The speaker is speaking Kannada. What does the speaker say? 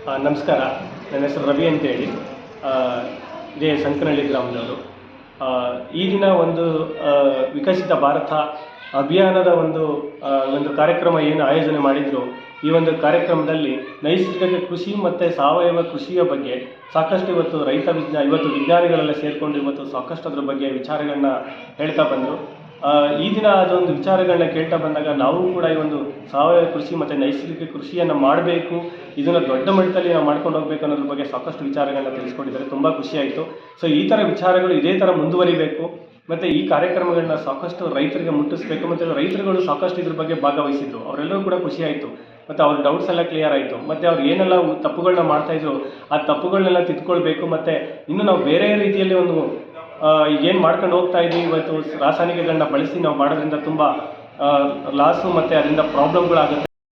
ನಮಸ್ಕಾರ. ನನ್ನ ಹೆಸರು ರವಿ ಅಂತೇಳಿ. ಆ, ಇದೇ ಸಂಕನಹಳ್ಳಿ ಗ್ರಾಮದವರು. ಆ, ಈ ದಿನ ಒಂದು ವಿಕಸಿತ ಭಾರತ ಅಭಿಯಾನದ ಒಂದು ಕಾರ್ಯಕ್ರಮ ಏನು ಆಯೋಜನೆ ಮಾಡಿದ್ರು. ಈ ಒಂದು ಕಾರ್ಯಕ್ರಮದಲ್ಲಿ ನೈಸರ್ಗಿಕ ಕೃಷಿ ಮತ್ತು ಸಾವಯವ ಕೃಷಿಯ ಬಗ್ಗೆ ಸಾಕಷ್ಟು ಇವತ್ತು ವಿಜ್ಞಾನಿಗಳೆಲ್ಲ ಸೇರಿಕೊಂಡು ಇವತ್ತು ಸಾಕಷ್ಟು ಅದರ ಬಗ್ಗೆ ವಿಚಾರಗಳನ್ನ ಹೇಳ್ತಾ ಬಂದರು. ಈ ದಿನ ಅದೊಂದು ವಿಚಾರಗಳನ್ನ ಕೇಳ್ತಾ ಬಂದಾಗ ನಾವು ಕೂಡ ಈ ಒಂದು ಸಾವಯವ ಕೃಷಿ ಮತ್ತು ನೈಸರ್ಗಿಕ ಕೃಷಿಯನ್ನು ಮಾಡಬೇಕು, ಇದನ್ನು ದೊಡ್ಡ ಮಟ್ಟದಲ್ಲಿ ನಾವು ಮಾಡ್ಕೊಂಡು ಹೋಗಬೇಕು ಅನ್ನೋದ್ರ ಬಗ್ಗೆ ಸಾಕಷ್ಟು ವಿಚಾರಗಳನ್ನ ತಿಳಿಸ್ಕೊಟ್ಟಿದ್ದಾರೆ. ತುಂಬ ಖುಷಿಯಾಯಿತು. ಸೊ ಈ ಥರ ವಿಚಾರಗಳು ಇದೇ ಥರ ಮುಂದುವರಿಬೇಕು ಮತ್ತು ಈ ಕಾರ್ಯಕ್ರಮಗಳನ್ನ ಸಾಕಷ್ಟು ರೈತರಿಗೆ ಮುಟ್ಟಿಸ್ಬೇಕು. ಮತ್ತು ರೈತರುಗಳು ಸಾಕಷ್ಟು ಇದ್ರ ಬಗ್ಗೆ ಭಾಗವಹಿಸಿದ್ರು. ಅವರೆಲ್ಲರೂ ಕೂಡ ಖುಷಿಯಾಯಿತು ಮತ್ತು ಅವ್ರ ಡೌಟ್ಸ್ ಎಲ್ಲ ಕ್ಲಿಯರ್ ಆಯಿತು. ಮತ್ತು ಅವ್ರು ಏನೆಲ್ಲ ತಪ್ಪುಗಳನ್ನ ಮಾಡ್ತಾಯಿದ್ರು ಆ ತಪ್ಪುಗಳನ್ನೆಲ್ಲ ತಿದ್ಕೊಳ್ಬೇಕು. ಮತ್ತು ಇನ್ನು ನಾವು ಬೇರೆ ರೀತಿಯಲ್ಲಿ ಏನು ಮಾಡ್ಕೊಂಡು ಹೋಗ್ತಾ ಇದ್ದೀವಿ ಇವತ್ತು ರಾಸಾಯನಿಕಗಳನ್ನ ಬಳಸಿ ನಾವು ಮಾಡೋದ್ರಿಂದ ತುಂಬ ಲಾಸು ಮತ್ತು ಅದರಿಂದ ಪ್ರಾಬ್ಲಮ್ಗಳಾಗುತ್ತೆ.